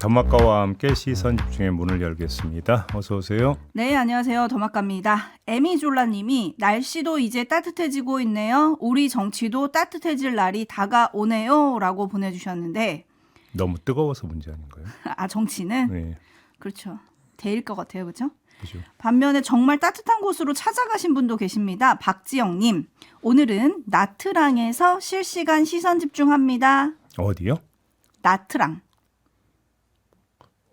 더마카와 함께 시선 집중의 문을 열겠습니다. 어서 오세요. 네, 안녕하세요. 더마카입니다. 에미졸라님이 날씨도 이제 따뜻해지고 있네요. 우리 정치도 따뜻해질 날이 다가오네요. 라고 보내주셨는데 너무 뜨거워서 문제 아닌가요? 아, 정치는? 네. 그렇죠. 대일 것 같아요. 그렇죠? 그죠. 반면에 정말 따뜻한 곳으로 찾아가신 분도 계십니다. 박지영님. 오늘은 나트랑에서 실시간 시선 집중합니다. 어디요? 나트랑.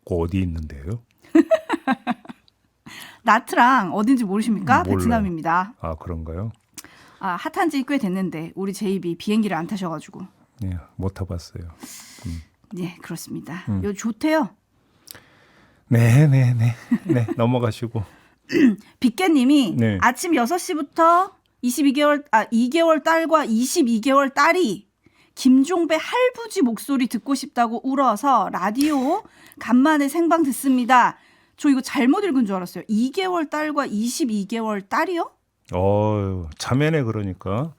그 어디 있는데요? 나트랑 어딘지 모르십니까? 몰라요. 베트남입니다. 아, 그런가요? 아, 핫한 지 꽤 됐는데 우리 제이비 비행기를 안 타셔가지고. 네, 못 타봤어요. 네, 그렇습니다. 요 좋대요. 네, 넘어가시고. 빅개님이 네. 아침 6시부터 2개월 딸과 22개월 딸이 김종배 할부지 목소리 듣고 싶다고 울어서 라디오 간만에 생방 듣습니다. 저 이거 잘못 읽은 줄 알았어요. 2개월 딸과 22개월 딸이요? 자매네 그러니까.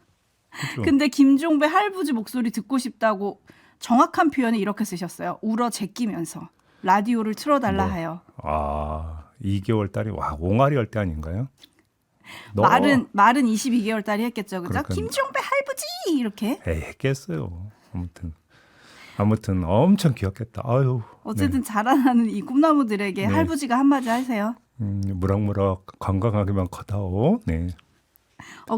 그죠? 근데 김종배 할부지 목소리 듣고 싶다고 정확한 표현을 이렇게 쓰셨어요. 울어 제끼면서 라디오를 틀어달라 하여. 2개월 딸이 옹알이 할 때 아닌가요? 말은 22개월 딸이 했겠죠. 그죠? 그러니까. 김종배 할부지 이렇게. 에이, 했겠어요. 아무튼 엄청 귀엽겠다. 아유. 어쨌든 자라나는 이 꿈나무들에게 네. 할부지가 한마디 하세요. 무럭무럭 건강하게만 커다오. 네.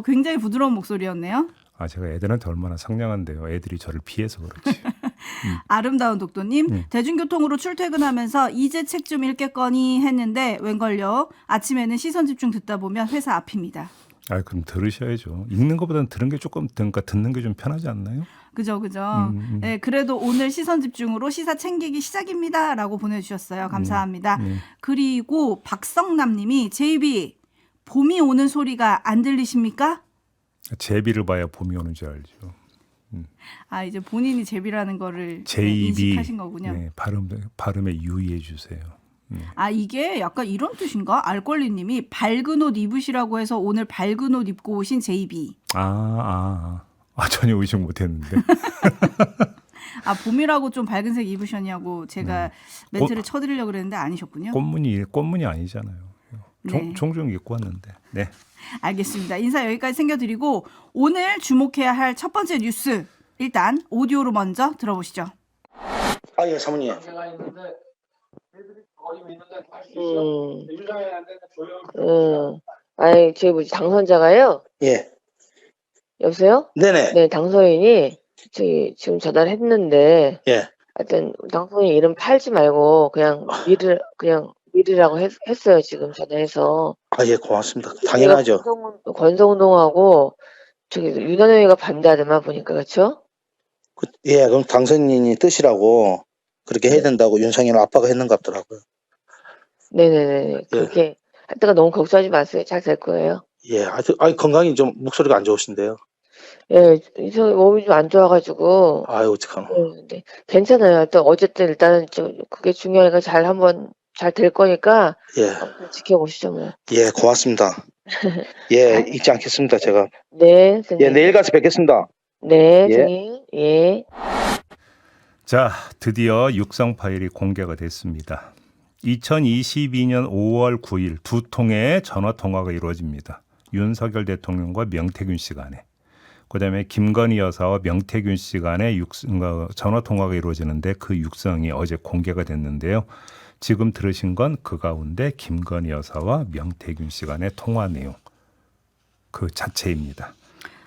굉장히 부드러운 목소리였네요. 제가 애들한테 얼마나 상냥한데요. 애들이 저를 피해서 그렇지. 아름다운 독도님, 대중교통으로 출퇴근하면서 이제 책 좀 읽겠거니 했는데 웬걸요. 아침에는 시선 집중 듣다 보면 회사 앞입니다. 그럼 들으셔야죠. 읽는 것보다는 들은 게 조금 듣는 게 좀 편하지 않나요? 그죠. 네, 그래도 오늘 시선 집중으로 시사 챙기기 시작입니다라고 보내주셨어요. 감사합니다. 그리고 박성남님이 제이비 봄이 오는 소리가 안 들리십니까? 제비를 봐야 봄이 오는 줄 알죠. 이제 본인이 제비라는 거를 제이비 인식하신 거군요. 네, 발음에 유의해 주세요. 이게 약간 이런 뜻인가? 알권리님이 밝은 옷 입으시라고 해서 오늘 밝은 옷 입고 오신 제이비. 전혀 의식 못했는데. 봄이라고 좀 밝은 색 입으셨냐고 제가 멘트를 쳐드리려고 그랬는데 아니셨군요. 꽃무늬 아니잖아요. 네. 종종 입고 왔는데. 네. 알겠습니다. 인사 여기까지 챙겨드리고 오늘 주목해야 할 첫 번째 뉴스 일단 오디오로 먼저 들어보시죠. 예, 사모님. 저희 뭐지 당선자가요? 예. 여보세요? 네네. 네, 당선인이 저기 지금 전화를 했는데 예. 하여튼 당선인 이름 팔지 말고 그냥 미르라고 했어요. 지금 전화해서. 예, 고맙습니다. 당연하죠. 권성동하고 저기 윤한영이가 반대하더만 보니까 그렇죠? 예, 그럼 당선인이 뜻이라고 그렇게 해야 된다고 윤상현 아빠가 했는 것 같더라고요. 네네네. 그렇게 할 때가 너무 걱정하지 마세요. 잘 될 거예요. 예, 건강이 좀 목소리가 안 좋으신데요. 예, 몸이 좀 안 좋아가지고. 어떡하노. 네, 괜찮아요. 또 어쨌든 일단은 그게 중요하니까 잘 될 거니까. 예. 한번 지켜보시죠, 뭐. 예, 고맙습니다. 예, 잊지 않겠습니다, 제가. 네, 선생님. 예, 내일 가서 뵙겠습니다. 네, 예. 선생님. 예. 자, 드디어 육성 파일이 공개가 됐습니다. 2022년 5월 9일 두 통의 전화 통화가 이루어집니다. 윤석열 대통령과 명태균 씨 간에. 그다음에 김건희 여사와 명태균 씨 간에 전화 통화가 이루어지는데 그 육성이 어제 공개가 됐는데요. 지금 들으신 건 그 가운데 김건희 여사와 명태균 씨 간의 통화 내용 그 자체입니다.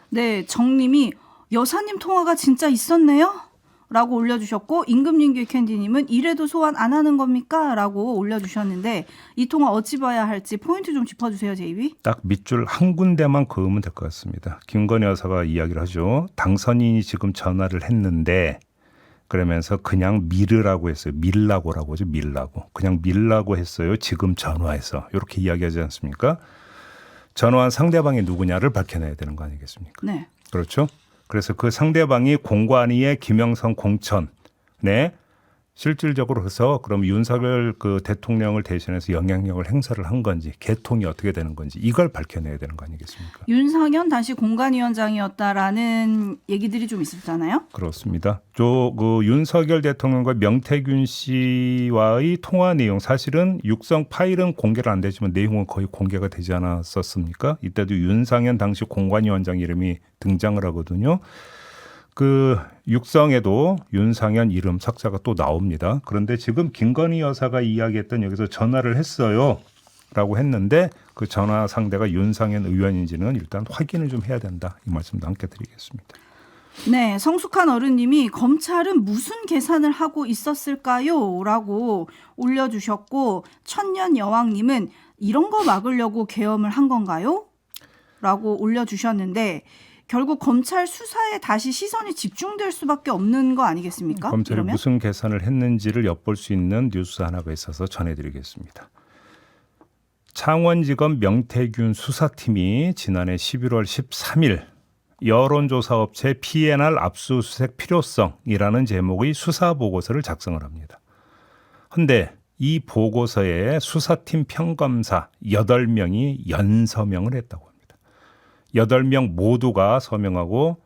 네, 정님이 여사님 통화가 진짜 있었네요? 라고 올려주셨고 임금님규 캔디님은 이래도 소환 안 하는 겁니까? 라고 올려주셨는데 이 통화 어찌 봐야 할지 포인트 좀 짚어주세요. 제이비. 딱 밑줄 한 군데만 그으면 될 것 같습니다. 김건희 여사가 이야기를 하죠. 당선인이 지금 전화를 했는데 그러면서 그냥 미르라고 했어요. 밀라고라고 하죠. 밀라고. 그냥 밀라고 했어요. 지금 전화해서. 이렇게 이야기하지 않습니까? 전화한 상대방이 누구냐를 밝혀내야 되는 거 아니겠습니까? 네. 그렇죠? 그래서 그 상대방이 공관위의 김영선 공천에 실질적으로 해서 그럼 윤석열 그 대통령을 대신해서 영향력을 행사를 한 건지 개통이 어떻게 되는 건지 이걸 밝혀내야 되는 거 아니겠습니까? 윤상현 당시 공관위원장이었다라는 얘기들이 좀 있었잖아요. 그렇습니다. 그 윤석열 대통령과 명태균 씨와의 통화 내용 사실은 육성 파일은 공개를 안 되지만 내용은 거의 공개가 되지 않았었습니까? 이때도 윤상현 당시 공관위원장 이름이 등장을 하거든요. 그 육성에도 윤상현 이름 석자가 또 나옵니다. 그런데 지금 김건희 여사가 이야기했던 여기서 전화를 했어요 라고 했는데 그 전화 상대가 윤상현 의원인지는 일단 확인을 좀 해야 된다. 이 말씀도 함께 드리겠습니다. 네, 성숙한 어른님이 검찰은 무슨 계산을 하고 있었을까요? 라고 올려주셨고 천년 여왕님은 이런 거 막으려고 계엄을 한 건가요? 라고 올려주셨는데 결국 검찰 수사에 다시 시선이 집중될 수밖에 없는 거 아니겠습니까? 검찰이 이러면? 무슨 계산을 했는지를 엿볼 수 있는 뉴스 하나가 있어서 전해드리겠습니다. 창원지검 명태균 수사팀이 지난해 11월 13일 여론조사업체 PNR 압수수색 필요성이라는 제목의 수사보고서를 작성을 합니다. 그런데 이 보고서에 수사팀 평검사 8명이 연서명을 했다고 합니다. 8명 모두가 서명하고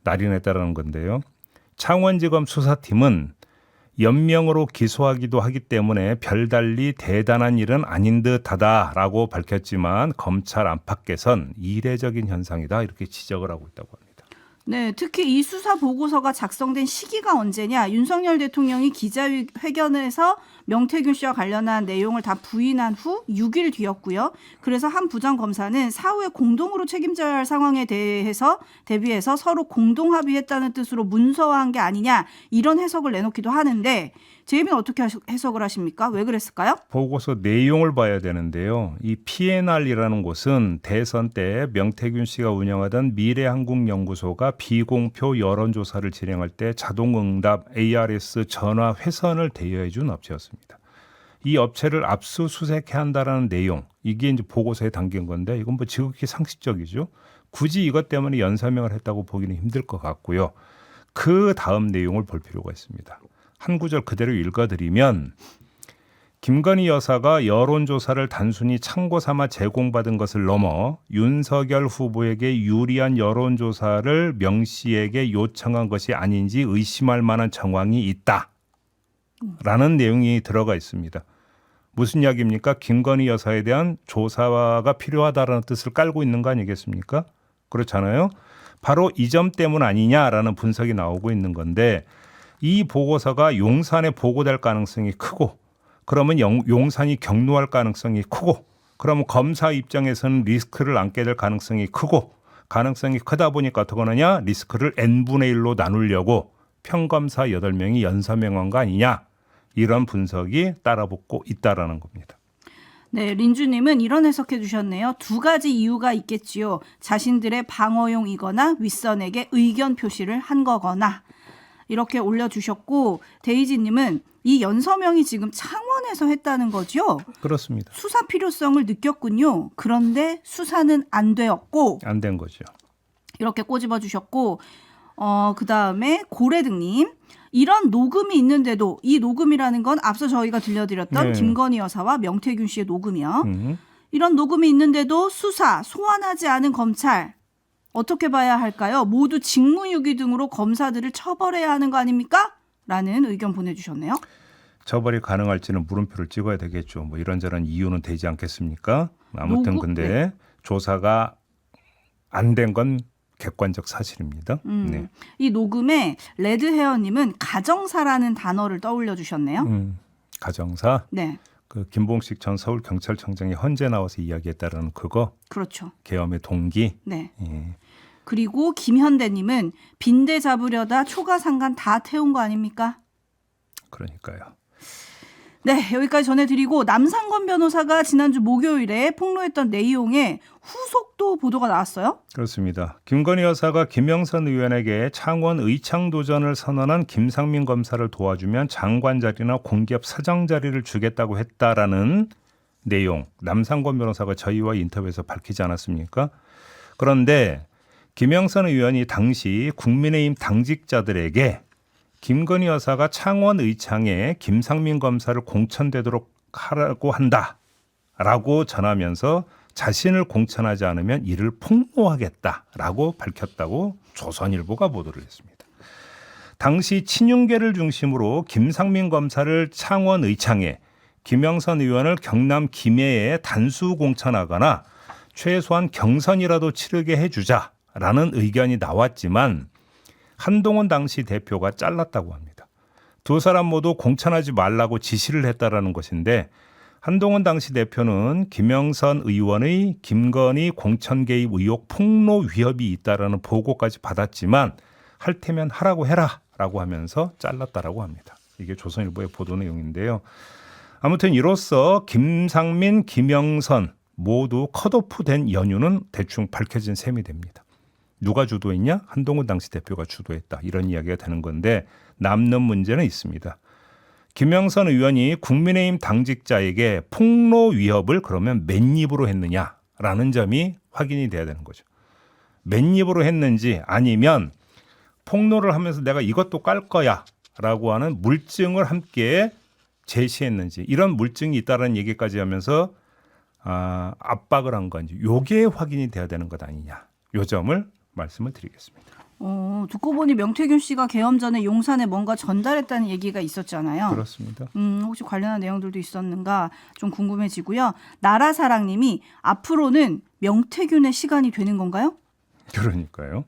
날인했다는 건데요. 창원지검 수사팀은 연명으로 기소하기도 하기 때문에 별달리 대단한 일은 아닌 듯하다라고 밝혔지만 검찰 안팎에선 이례적인 현상이다 이렇게 지적을 하고 있다고 합니다. 네, 특히 이 수사 보고서가 작성된 시기가 언제냐? 윤석열 대통령이 기자회견에서 명태균 씨와 관련한 내용을 다 부인한 후 6일 뒤였고요. 그래서 한 부장검사는 사후에 공동으로 책임져야 할 상황에 대비해서 서로 공동 합의했다는 뜻으로 문서화한 게 아니냐 이런 해석을 내놓기도 하는데 제이비는 어떻게 해석을 하십니까? 왜 그랬을까요? 보고서 내용을 봐야 되는데요. 이 PNR이라는 곳은 대선 때 명태균 씨가 운영하던 미래한국연구소가 비공표 여론조사를 진행할 때 자동응답 ARS 전화 회선을 대여해 준 업체였습니다. 이 업체를 압수수색해야 한다라는 내용, 이게 이제 보고서에 담긴 건데 이건 뭐 지극히 상식적이죠. 굳이 이것 때문에 연서명을 했다고 보기는 힘들 것 같고요. 그 다음 내용을 볼 필요가 있습니다. 한 구절 그대로 읽어드리면 김건희 여사가 여론조사를 단순히 참고 삼아 제공받은 것을 넘어 윤석열 후보에게 유리한 여론조사를 명 씨에게 요청한 것이 아닌지 의심할 만한 정황이 있다라는 내용이 들어가 있습니다. 무슨 이야기입니까? 김건희 여사에 대한 조사가 필요하다라는 뜻을 깔고 있는 거 아니겠습니까? 그렇잖아요. 바로 이 점 때문 아니냐라는 분석이 나오고 있는 건데 이 보고서가 용산에 보고될 가능성이 크고 그러면 용산이 경로할 가능성이 크고 그러면 검사 입장에서는 리스크를 안게 될 가능성이 크고 가능성이 크다 보니까 어떻게 하느냐 리스크를 n분의 1로 나누려고 평검사 8명이 연서명한 거 아니냐 이런 분석이 따라붙고 있다라는 겁니다. 네, 린주님은 이런 해석해 주셨네요. 두 가지 이유가 있겠지요. 자신들의 방어용이거나 윗선에게 의견 표시를 한 거거나 이렇게 올려주셨고 데이지님은 이 연서명이 지금 창원에서 했다는 거죠? 그렇습니다. 수사 필요성을 느꼈군요. 그런데 수사는 안 되었고 안 된 거죠. 이렇게 꼬집어 주셨고 그다음에 고래등님 이런 녹음이 있는데도 이 녹음이라는 건 앞서 저희가 들려드렸던 네. 김건희 여사와 명태균 씨의 녹음이요. 이런 녹음이 있는데도 수사 소환하지 않은 검찰 어떻게 봐야 할까요? 모두 직무유기 등으로 검사들을 처벌해야 하는 거 아닙니까? 라는 의견 보내주셨네요. 처벌이 가능할지는 물음표를 찍어야 되겠죠. 뭐 이런저런 이유는 되지 않겠습니까? 아무튼 근데 네. 조사가 안 된 건 객관적 사실입니다. 네. 이 녹음에 레드헤어님은 가정사라는 단어를 떠올려 주셨네요. 가정사. 네, 그 김봉식 전 서울경찰청장이 헌재 나와서 이야기했다라는 그거 그렇죠. 계엄의 동기. 네. 예. 그리고 김현대님은 빈대 잡으려다 초가상간 다 태운 거 아닙니까? 그러니까요. 네, 여기까지 전해드리고 남상권 변호사가 지난주 목요일에 폭로했던 내용에 후속도 보도가 나왔어요. 그렇습니다. 김건희 여사가 김영선 의원에게 창원 의창도전을 선언한 김상민 검사를 도와주면 장관 자리나 공기업 사장 자리를 주겠다고 했다라는 내용 남상권 변호사가 저희와 인터뷰에서 밝히지 않았습니까? 그런데 김영선 의원이 당시 국민의힘 당직자들에게 김건희 여사가 창원 의창에 김상민 검사를 공천되도록 하라고 한다라고 전하면서 자신을 공천하지 않으면 이를 폭로하겠다라고 밝혔다고 조선일보가 보도를 했습니다. 당시 친윤계를 중심으로 김상민 검사를 창원 의창에, 김영선 의원을 경남 김해에 단수 공천하거나 최소한 경선이라도 치르게 해주자라는 의견이 나왔지만 한동훈 당시 대표가 잘랐다고 합니다. 두 사람 모두 공천하지 말라고 지시를 했다라는 것인데 한동훈 당시 대표는 김영선 의원의 김건희 공천 개입 의혹 폭로 위협이 있다라는 보고까지 받았지만 할 테면 하라고 해라라고 하면서 잘랐다라고 합니다. 이게 조선일보의 보도 내용인데요. 아무튼 이로써 김상민, 김영선 모두 컷오프된 연유는 대충 밝혀진 셈이 됩니다. 누가 주도했냐? 한동훈 당시 대표가 주도했다. 이런 이야기가 되는 건데 남는 문제는 있습니다. 김영선 의원이 국민의힘 당직자에게 폭로 위협을 그러면 맨입으로 했느냐라는 점이 확인이 돼야 되는 거죠. 맨입으로 했는지 아니면 폭로를 하면서 내가 이것도 깔 거야 라고 하는 물증을 함께 제시했는지 이런 물증이 있다는 얘기까지 하면서 압박을 한 건지 요게 확인이 돼야 되는 것 아니냐. 요 점을 말씀을 드리겠습니다. 듣고 보니 명태균 씨가 계엄 전에 용산에 뭔가 전달했다는 얘기가 있었잖아요. 그렇습니다. 혹시 관련한 내용들도 있었는가 좀 궁금해지고요. 나라사랑님이 앞으로는 명태균의 시간이 되는 건가요? 그러니까요.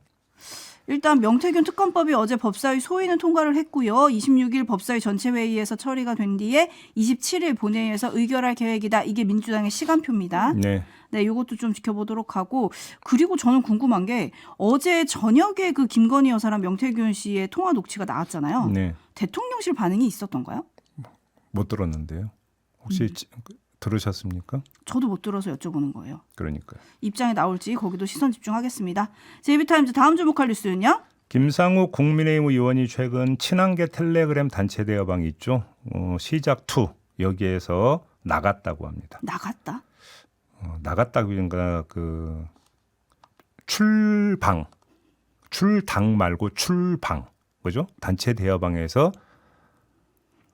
일단 명태균 특검법이 어제 법사위 소위는 통과를 했고요. 26일 법사위 전체 회의에서 처리가 된 뒤에 27일 본회의에서 의결할 계획이다. 이게 민주당의 시간표입니다. 네. 네, 이것도 좀 지켜보도록 하고 그리고 저는 궁금한 게 어제 저녁에 그 김건희 여사랑 명태균 씨의 통화 녹취가 나왔잖아요. 네. 대통령실 반응이 있었던가요? 못 들었는데요. 혹시 들으셨습니까? 저도 못 들어서 여쭤보는 거예요. 그러니까요. 입장이 나올지 거기도 시선 집중하겠습니다. 제이비타임즈 다음 주목할 뉴스는요? 김상욱 국민의힘 의원이 최근 친한계 텔레그램 단체 대화방이 있죠. 시작2 여기에서 나갔다고 합니다. 나갔다? 나갔다고 그러니까 그 출당 말고 출방 그죠? 단체 대화방에서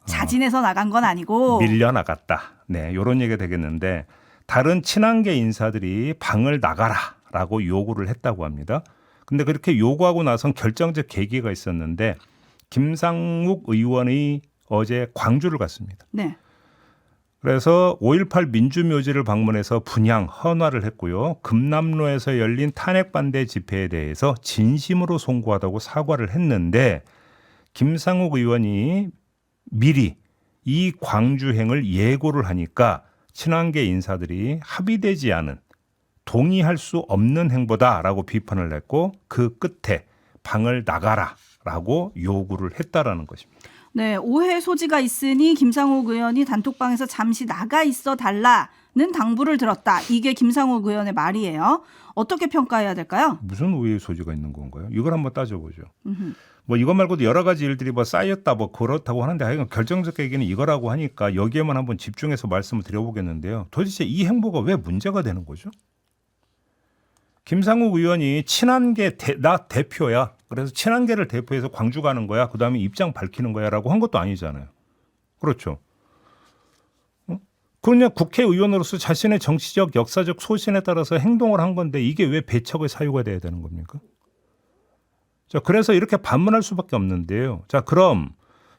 자진해서 나간 건 아니고 밀려 나갔다. 네, 이런 얘기가 되겠는데 다른 친한계 인사들이 방을 나가라라고 요구를 했다고 합니다. 근데 그렇게 요구하고 나선 결정적 계기가 있었는데 김상욱 의원이 어제 광주를 갔습니다. 네. 그래서 5.18 민주묘지를 방문해서 분향, 헌화를 했고요. 금남로에서 열린 탄핵 반대 집회에 대해서 진심으로 송구하다고 사과를 했는데 김상욱 의원이 미리 이 광주행을 예고를 하니까 친한계 인사들이 합의되지 않은 동의할 수 없는 행보다라고 비판을 했고 그 끝에 방을 나가라라고 요구를 했다라는 것입니다. 네, 오해 소지가 있으니 김상욱 의원이 단톡방에서 잠시 나가 있어 달라는 당부를 들었다. 이게 김상욱 의원의 말이에요. 어떻게 평가해야 될까요? 무슨 오해 소지가 있는 건가요? 이걸 한번 따져보죠. 뭐 이것 말고도 여러 가지 일들이 뭐 쌓였다 뭐 그렇다고 하는데 하여간 결정적 얘기는 이거라고 하니까 여기에만 한번 집중해서 말씀을 드려보겠는데요. 도대체 이 행보가 왜 문제가 되는 거죠? 김상욱 의원이 친한계 나 대표야. 그래서 친한계를 대표해서 광주 가는 거야. 그다음에 입장 밝히는 거야라고 한 것도 아니잖아요. 그렇죠. 그냥 국회의원으로서 자신의 정치적 역사적 소신에 따라서 행동을 한 건데 이게 왜 배척의 사유가 돼야 되는 겁니까? 자, 그래서 이렇게 반문할 수밖에 없는데요. 자, 그럼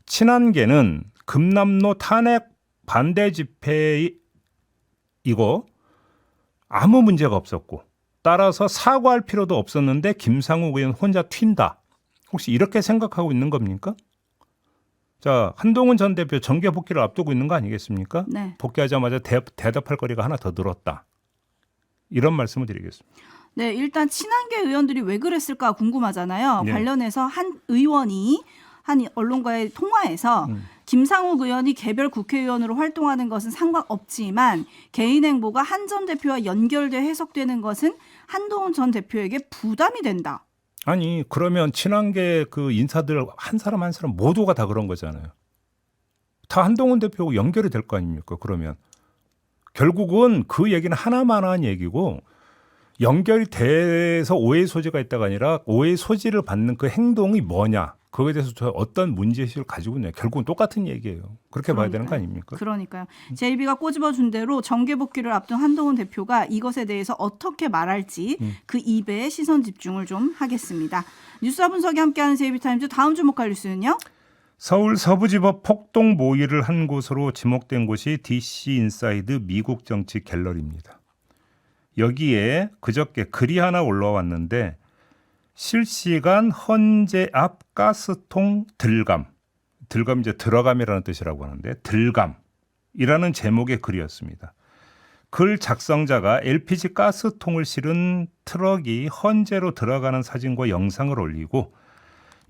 친한계는 금남로 탄핵 반대 집회 이거 아무 문제가 없었고 따라서 사과할 필요도 없었는데 김상욱 의원 혼자 튄다. 혹시 이렇게 생각하고 있는 겁니까? 자, 한동훈 전 대표 정계 복귀를 앞두고 있는 거 아니겠습니까? 네. 복귀하자마자 대답할 거리가 하나 더 늘었다. 이런 말씀을 드리겠습니다. 네, 일단 친한계 의원들이 왜 그랬을까 궁금하잖아요. 예. 관련해서 한 의원이 한 언론과의 통화에서 김상욱 의원이 개별 국회의원으로 활동하는 것은 상관없지만 개인 행보가 한 전 대표와 연결돼 해석되는 것은 한동훈 전 대표에게 부담이 된다. 아니 그러면 친한계 그 인사들 한 사람 한 사람 모두가 다 그런 거잖아요. 다 한동훈 대표하고 연결이 될 거 아닙니까? 그러면 결국은 그 얘기는 하나만한 얘기고 연결이 돼서 오해 소지가 있다가 아니라 오해 소지를 받는 그 행동이 뭐냐 그거에 대해서 저 어떤 문제의식을 가지고 있냐. 결국은 똑같은 얘기예요. 그렇게 봐야 되는 거 아닙니까? 그러니까요. 제이비가 꼬집어준 대로 정계 복귀를 앞둔 한동훈 대표가 이것에 대해서 어떻게 말할지 그 입에 시선 집중을 좀 하겠습니다. 뉴스와 분석이 함께하는 제이비타임즈 다음 주목할 뉴스는요. 서울 서부지법 폭동 모의를 한 곳으로 지목된 곳이 DC 인사이드 미국 정치 갤러리입니다. 여기에 그저께 글이 하나 올라왔는데 실시간 헌재 앞 가스통 들감 이제 들어감이라는 뜻이라고 하는데 들감이라는 제목의 글이었습니다. 글 작성자가 LPG 가스통을 실은 트럭이 헌재로 들어가는 사진과 영상을 올리고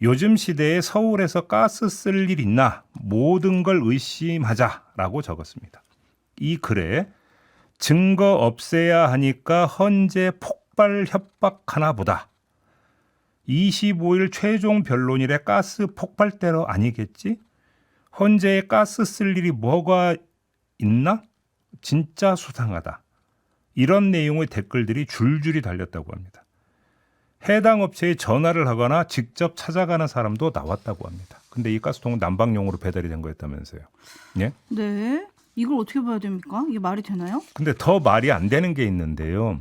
요즘 시대에 서울에서 가스 쓸 일 있나 모든 걸 의심하자라고 적었습니다. 이 글에 증거 없애야 하니까 헌재 폭발 협박하나 보다. 25일 최종 변론일에 가스 폭발 때로 아니겠지? 헌재에 가스 쓸 일이 뭐가 있나? 진짜 수상하다. 이런 내용의 댓글들이 줄줄이 달렸다고 합니다. 해당 업체에 전화를 하거나 직접 찾아가는 사람도 나왔다고 합니다. 근데 이 가스통은 난방용으로 배달이 된 거였다면서요. 예? 네. 이걸 어떻게 봐야 됩니까? 이게 말이 되나요? 근데 더 말이 안 되는 게 있는데요.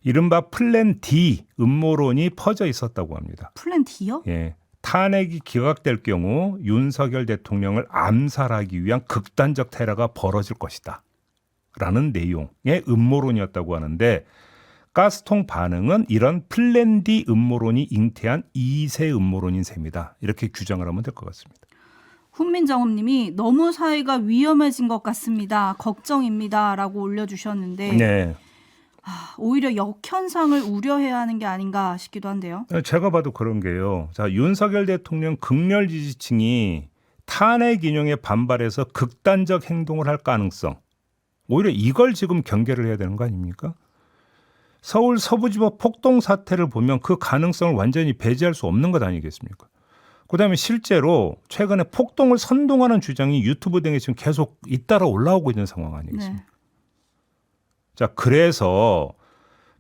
이른바 플랜 D 음모론이 퍼져 있었다고 합니다. 플랜 D요? 예. 탄핵이 기각될 경우 윤석열 대통령을 암살하기 위한 극단적 테러가 벌어질 것이다. 라는 내용의 음모론이었다고 하는데 가스통 반응은 이런 플랜 D 음모론이 잉태한 2세 음모론인 셈이다. 이렇게 규정을 하면 될 것 같습니다. 훈민정음님이 너무 사회가 위험해진 것 같습니다. 걱정입니다라고 올려주셨는데 네. 오히려 역현상을 우려해야 하는 게 아닌가 싶기도 한데요. 제가 봐도 그런 게요. 자, 윤석열 대통령 극렬 지지층이 탄핵 인용에 반발해서 극단적 행동을 할 가능성. 오히려 이걸 지금 경계를 해야 되는 거 아닙니까? 서울 서부지법 폭동 사태를 보면 그 가능성을 완전히 배제할 수 없는 것 아니겠습니까? 그다음에 실제로 최근에 폭동을 선동하는 주장이 유튜브 등에 지금 계속 잇따라 올라오고 있는 상황 아니겠습니까? 네. 자, 그래서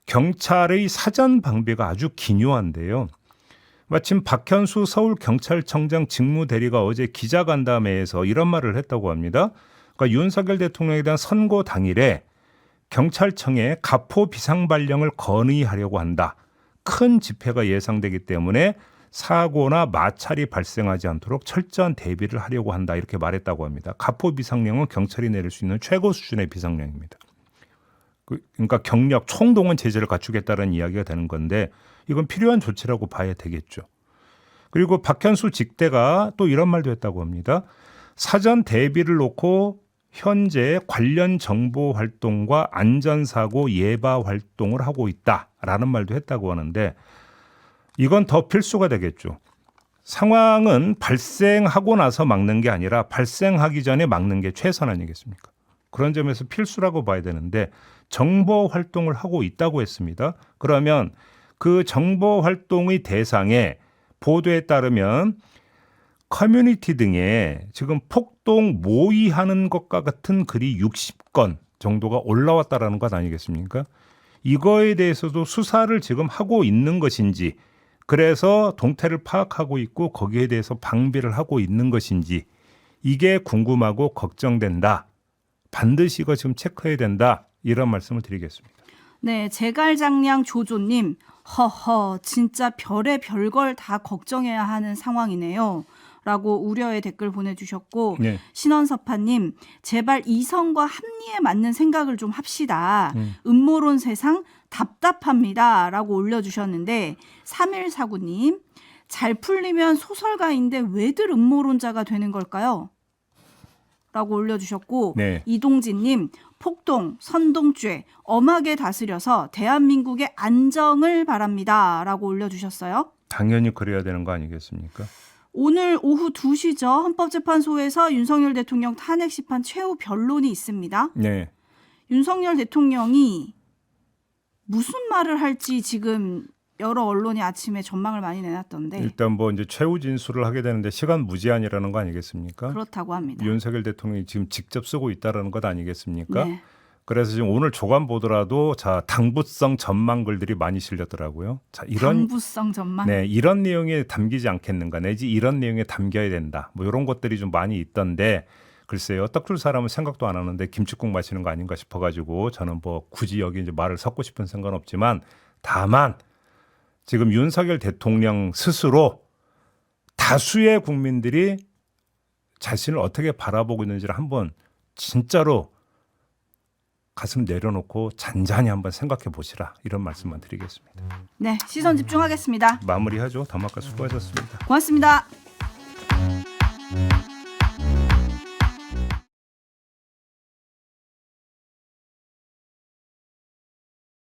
경찰의 사전 방비가 아주 기묘한데요. 마침 박현수 서울경찰청장 직무대리가 어제 기자간담회에서 이런 말을 했다고 합니다. 그러니까 윤석열 대통령에 대한 선고 당일에 경찰청에 가포 비상발령을 건의하려고 한다. 큰 집회가 예상되기 때문에 사고나 마찰이 발생하지 않도록 철저한 대비를 하려고 한다. 이렇게 말했다고 합니다. 가포 비상령은 경찰이 내릴 수 있는 최고 수준의 비상령입니다. 그러니까 경력, 총동원 제재를 갖추겠다는 이야기가 되는 건데 이건 필요한 조치라고 봐야 되겠죠. 그리고 박현수 직대가 또 이런 말도 했다고 합니다. 사전 대비를 놓고 현재 관련 정보 활동과 안전사고 예방 활동을 하고 있다라는 말도 했다고 하는데 이건 더 필수가 되겠죠. 상황은 발생하고 나서 막는 게 아니라 발생하기 전에 막는 게 최선 아니겠습니까? 그런 점에서 필수라고 봐야 되는데 정보 활동을 하고 있다고 했습니다. 그러면 그 정보 활동의 대상에 보도에 따르면 커뮤니티 등에 지금 폭동 모의하는 것과 같은 글이 60건 정도가 올라왔다라는 것 아니겠습니까? 이거에 대해서도 수사를 지금 하고 있는 것인지 그래서 동태를 파악하고 있고 거기에 대해서 방비를 하고 있는 것인지 이게 궁금하고 걱정된다. 반드시 이거 지금 체크해야 된다. 이런 말씀을 드리겠습니다. 네, 제갈장량 조조님, 허허, 진짜 별의 별걸 다 걱정해야 하는 상황이네요. 라고 우려의 댓글 보내주셨고 네. 신원섭파님 제발 이성과 합리에 맞는 생각을 좀 합시다. 음모론 세상 답답합니다. 라고 올려주셨는데 3149님 잘 풀리면 소설가인데 왜들 음모론자가 되는 걸까요? 라고 올려주셨고 네. 이동진님 폭동, 선동죄 엄하게 다스려서 대한민국의 안정을 바랍니다. 라고 올려주셨어요. 당연히 그래야 되는 거 아니겠습니까? 오늘 오후 2시죠. 헌법재판소에서 윤석열 대통령 탄핵 심판 최후 변론이 있습니다. 네. 윤석열 대통령이 무슨 말을 할지 지금 여러 언론이 아침에 전망을 많이 내놨던데 일단 뭐 이제 최후 진술을 하게 되는데 시간 무제한이라는 거 아니겠습니까? 그렇다고 합니다. 윤석열 대통령이 지금 직접 쓰고 있다라는 것 아니겠습니까? 네. 그래서 지금 오늘 조간 보더라도 자 당부성 전망글들이 많이 실렸더라고요. 자 이런 당부성 전망. 네 이런 내용에 담기지 않겠는가 내지 이런 내용에 담겨야 된다. 뭐 이런 것들이 좀 많이 있던데 글쎄요 떡 줄 사람은 생각도 안 하는데 김치국 마시는 거 아닌가 싶어가지고 저는 뭐 굳이 여기 이제 말을 섞고 싶은 생각은 없지만 다만 지금 윤석열 대통령 스스로 다수의 국민들이 자신을 어떻게 바라보고 있는지를 한번 진짜로 가슴 내려놓고 잔잔히 한번 생각해 보시라 이런 말씀만 드리겠습니다. 네, 시선 집중하겠습니다. 마무리하죠. 담화가 수고하셨습니다. 고맙습니다.